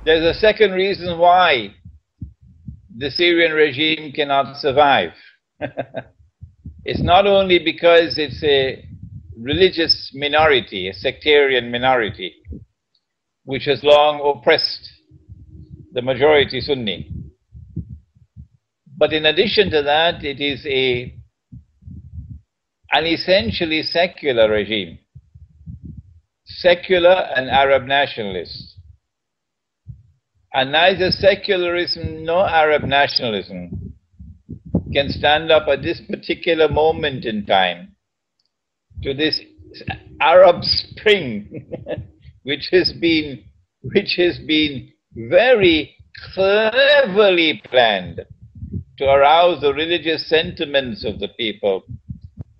There's a second reason why the Syrian regime cannot survive. It's not only because it's a religious minority, a sectarian minority, which has long oppressed the majority Sunni. But in addition to that, it is an essentially secular regime, secular and Arab nationalist. And neither secularism nor Arab nationalism can stand up at this particular moment in time to this Arab Spring, which has been very cleverly planned to arouse the religious sentiments of the people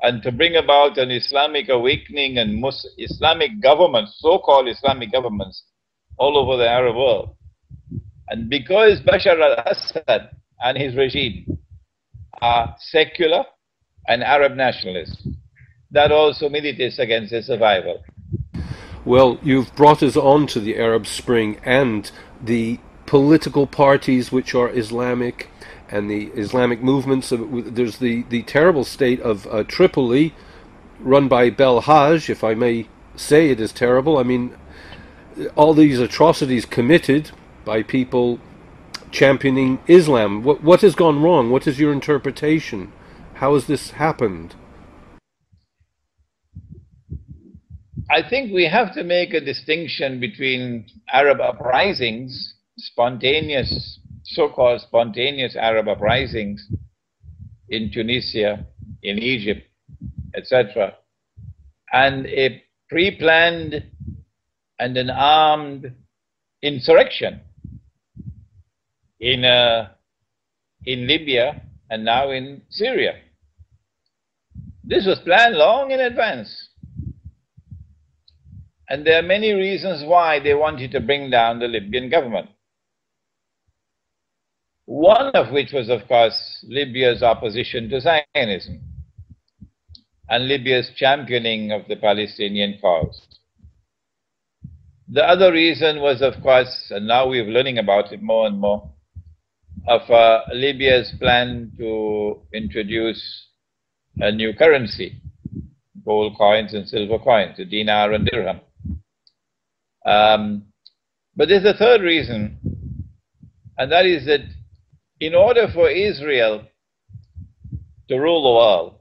and to bring about an Islamic awakening and Islamic governments, so-called Islamic governments, all over the Arab world. And because Bashar al-Assad and his regime are secular and Arab nationalists, that also militates against their survival. Well, you've brought us on to the Arab Spring and the political parties which are Islamic and the Islamic movements. There's the terrible state of Tripoli, run by Belhaj, if I may say it is terrible. I mean, all these atrocities committed by people championing Islam. What has gone wrong? What is your interpretation? How has this happened? I think we have to make a distinction between Arab uprisings, spontaneous, so-called spontaneous Arab uprisings in Tunisia, in Egypt, etc., and a pre-planned and an armed insurrection in Libya and now in Syria. This was planned long in advance. And there are many reasons why they wanted to bring down the Libyan government. One of which was, of course, Libya's opposition to Zionism and Libya's championing of the Palestinian cause. The other reason was, of course, and now we're learning about it more and more, of Libya's plan to introduce a new currency, gold coins and silver coins, the dinar and dirham. But there's a third reason, and that is that in order for Israel to rule the world,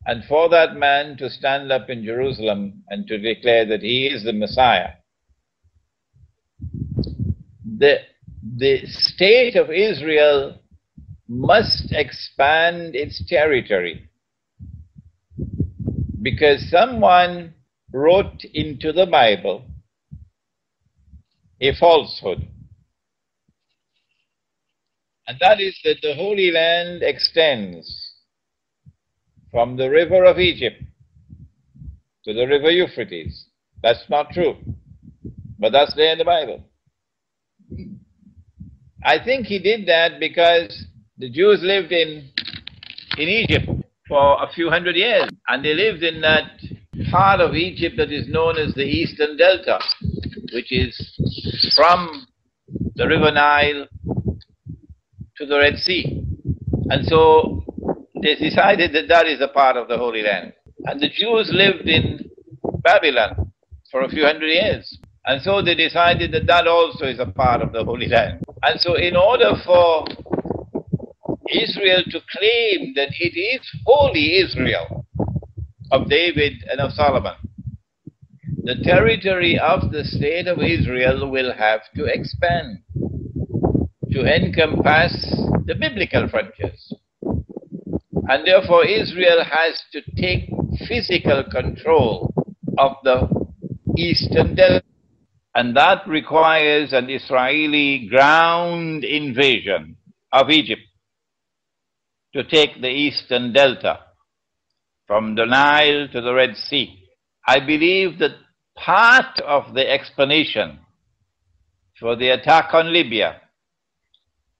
and for that man to stand up in Jerusalem and to declare that he is the Messiah, the state of Israel must expand its territory, because someone wrote into the Bible a falsehood, and that is that the Holy Land extends from the river of Egypt to the river Euphrates. That's not true, but that's there in the Bible. I think he did that because the Jews lived in Egypt for a few hundred years, and they lived in that part of Egypt that is known as the Eastern Delta, which is from the River Nile to the Red Sea. And so they decided that that is a part of the Holy Land. And the Jews lived in Babylon for a few hundred years. And so they decided that that also is a part of the Holy Land. And so in order for Israel to claim that it is holy Israel of David and of Solomon, the territory of the state of Israel will have to expand to encompass the biblical frontiers. And therefore Israel has to take physical control of the Eastern Delta. And that requires an Israeli ground invasion of Egypt to take the Eastern Delta from the Nile to the Red Sea. I believe that part of the explanation for the attack on Libya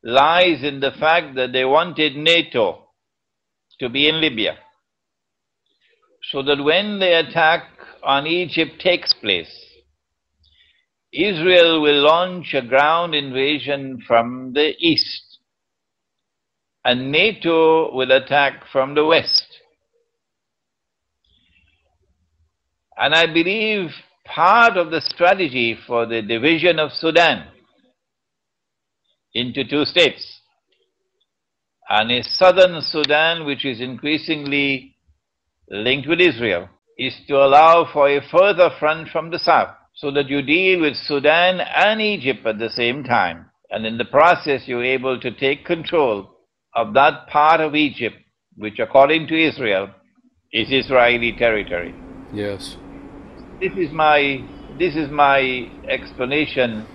lies in the fact that they wanted NATO to be in Libya, so that when the attack on Egypt takes place, Israel will launch a ground invasion from the east, and NATO will attack from the west. And I believe part of the strategy for the division of Sudan into two states, and a southern Sudan which is increasingly linked with Israel, is to allow for a further front from the south, so that you deal with Sudan and Egypt at the same time. And in the process, you're able to take control of that part of Egypt, which according to Israel is Israeli territory. Yes. This is my explanation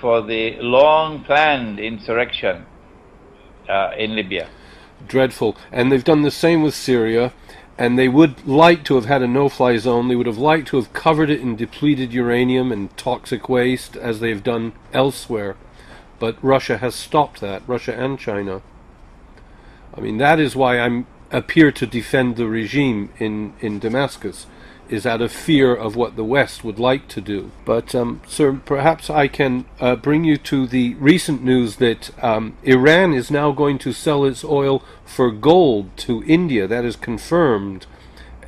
for the long-planned insurrection in Libya. Dreadful. And they've done the same with Syria, and they would like to have had a no-fly zone. They would have liked to have covered it in depleted uranium and toxic waste, as they've done elsewhere. But Russia has stopped that, Russia and China. I mean, that is why I appear to defend the regime in Damascus, is out of fear of what the West would like to do. But, sir, perhaps I can bring you to the recent news that Iran is now going to sell its oil for gold to India. That is confirmed,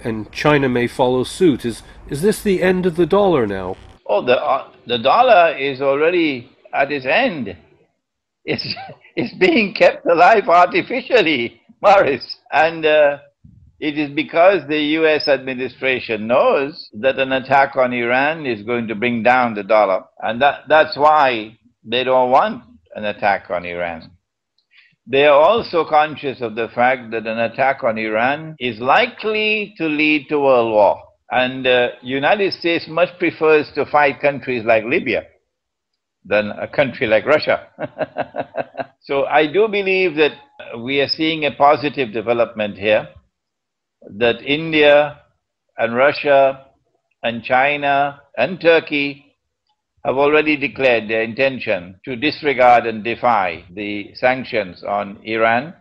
and China may follow suit. Is this the end of the dollar now? Oh, the dollar is already at its end. It's being kept alive artificially, Morris. And it is because the U.S. administration knows that an attack on Iran is going to bring down the dollar. And that's why they don't want an attack on Iran. They are also conscious of the fact that an attack on Iran is likely to lead to world war. And the United States much prefers to fight countries like Libya than a country like Russia. So I do believe that we are seeing a positive development here, that India and Russia and China and Turkey have already declared their intention to disregard and defy the sanctions on Iran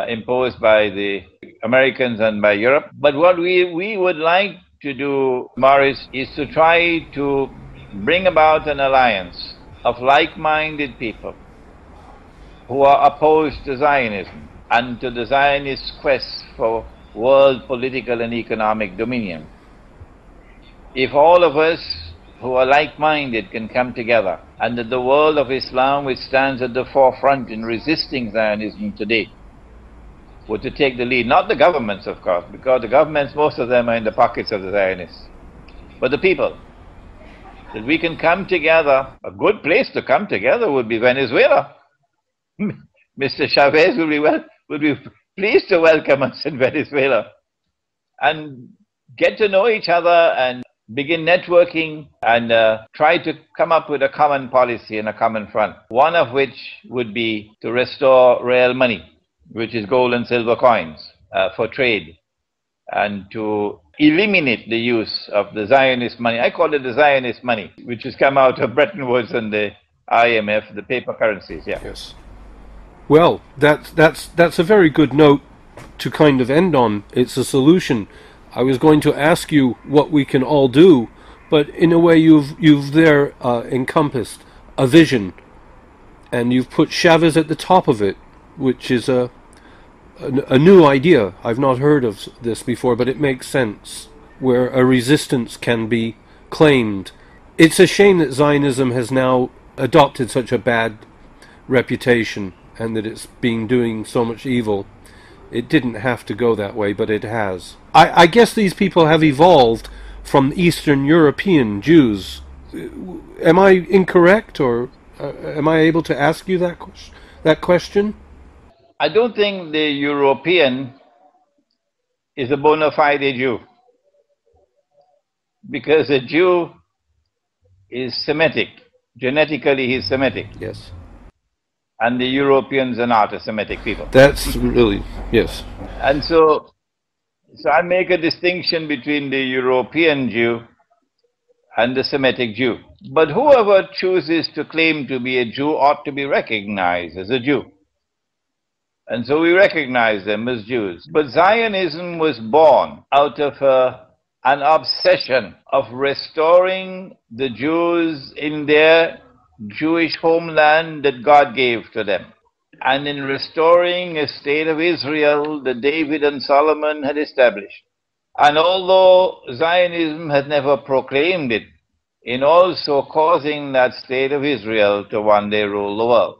imposed by the Americans and by Europe. But what we would like to do, Morris, is to try to bring about an alliance of like-minded people who are opposed to Zionism and to the Zionist quest for world political and economic dominion. If all of us who are like-minded can come together, and that the world of Islam, which stands at the forefront in resisting Zionism today, were to take the lead, not the governments, of course, because the governments, most of them are in the pockets of the Zionists, but the people, that we can come together. A good place to come together would be Venezuela. Mr. Chavez would be pleased to welcome us in Venezuela and get to know each other and begin networking and try to come up with a common policy and a common front, one of which would be to restore real money, which is gold and silver coins, for trade, and to eliminate the use of the Zionist money. I call it the Zionist money, which has come out of Bretton Woods and the IMF, the paper currencies. Yeah. Yes. Well, that's a very good note to kind of end on. It's a solution. I was going to ask you what we can all do, but in a way you've there encompassed a vision, and you've put Chavez at the top of it, which is a new idea. I've not heard of this before, but it makes sense, where a resistance can be claimed. It's a shame that Zionism has now adopted such a bad reputation, and that it's been doing so much evil. It didn't have to go that way, but it has. I guess these people have evolved from Eastern European Jews. Am I incorrect, or am I able to ask you that question? I don't think the European is a bona fide Jew, because a Jew is Semitic. Genetically, he's Semitic. Yes. And the Europeans are not a Semitic people. That's really, yes. And so I make a distinction between the European Jew and the Semitic Jew. But whoever chooses to claim to be a Jew ought to be recognized as a Jew. And so we recognize them as Jews. But Zionism was born out of a an obsession of restoring the Jews in their Jewish homeland that God gave to them, and in restoring a state of Israel that David and Solomon had established. And although Zionism has never proclaimed it, in also causing that state of Israel to one day rule the world.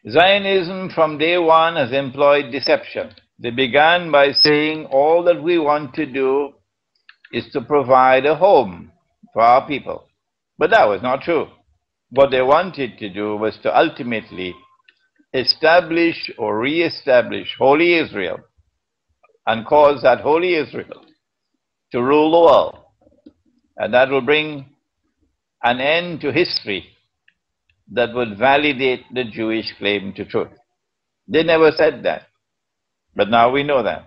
Zionism from day one has employed deception. They began by saying all that we want to do is to provide a home for our people. But that was not true. What they wanted to do was to ultimately establish or re-establish Holy Israel and cause that Holy Israel to rule the world. And that will bring an end to history that would validate the Jewish claim to truth. They never said that, but now we know that.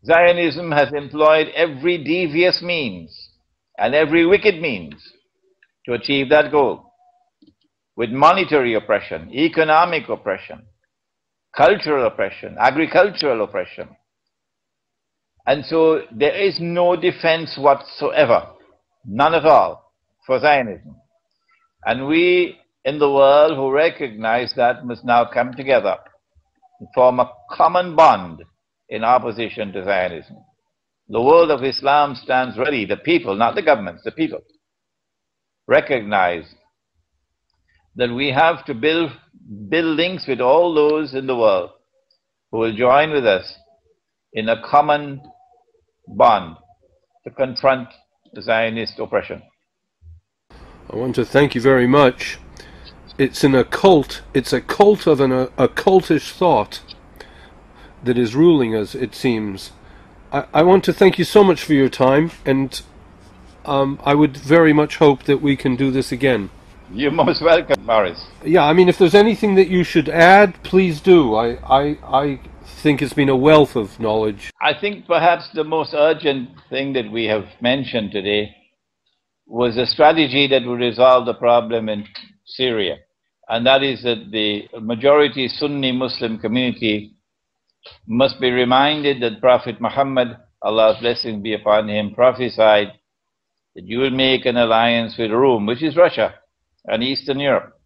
Zionism has employed every devious means and every wicked means to achieve that goal, with monetary oppression, economic oppression, cultural oppression, agricultural oppression. And so there is no defense whatsoever, none at all, for Zionism. And we in the world who recognize that must now come together and form a common bond in opposition to Zionism. The world of Islam stands ready, the people, not the governments, the people, recognize that we have to build links with all those in the world who will join with us in a common bond to confront the Zionist oppression. I want to thank you very much. It's a cult of an occultish thought that is ruling us, it seems. I want to thank you so much for your time, and I would very much hope that we can do this again. You're most welcome, Morris. Yeah, I mean, if there's anything that you should add, please do. I think it's been a wealth of knowledge. I think perhaps the most urgent thing that we have mentioned today was a strategy that would resolve the problem in Syria. And that is that the majority Sunni Muslim community must be reminded that Prophet Muhammad, Allah's blessings be upon him, prophesied that you will make an alliance with Rome, which is Russia and Eastern Europe,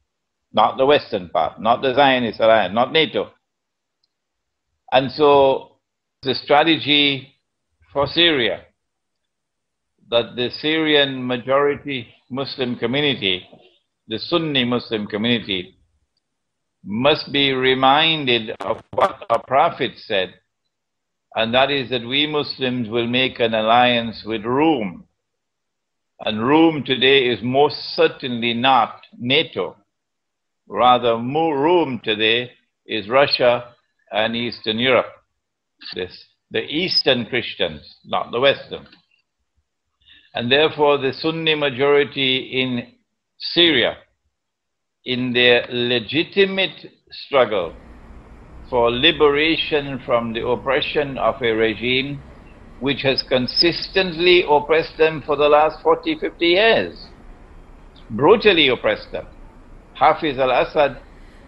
not the Western part, not the Zionist alliance, not NATO. And so the strategy for Syria, that the Syrian majority Muslim community, the Sunni Muslim community, must be reminded of what our Prophet said, and that is that we Muslims will make an alliance with Rome. And Rome today is most certainly not NATO. Rather, Rome today is Russia and Eastern Europe. The Eastern Christians, not the Western. And therefore the Sunni majority in Syria, in their legitimate struggle for liberation from the oppression of a regime which has consistently oppressed them for the last 40, 50 years, brutally oppressed them. Hafiz al-Assad,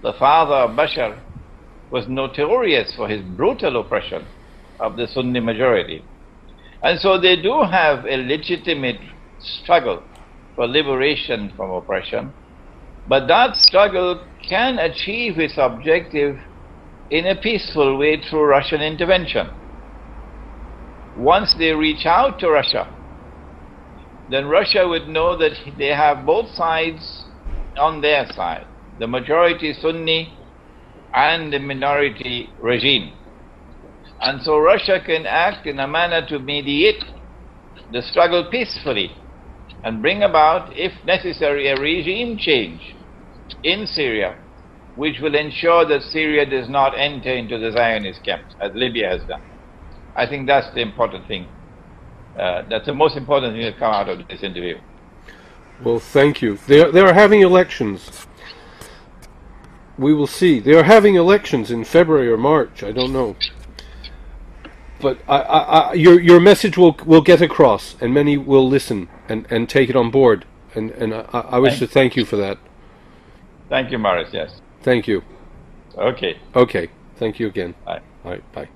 the father of Bashar, was notorious for his brutal oppression of the Sunni majority. And so they do have a legitimate struggle for liberation from oppression, but that struggle can achieve its objective in a peaceful way through Russian intervention. Once they reach out to Russia, then Russia would know that they have both sides on their side, the majority Sunni and the minority regime. And so Russia can act in a manner to mediate the struggle peacefully and bring about, if necessary, a regime change in Syria, which will ensure that Syria does not enter into the Zionist camp, as Libya has done. I think that's the important thing. That's the most important thing to come out of this interview. Well, thank you. They are having elections. We will see. They are having elections in February or March. I don't know. But your message will get across, and many will listen and take it on board. And I wish to thank you for that. Thank you, Morris, yes. Thank you. Okay. Okay. Thank you again. Bye. All right, bye.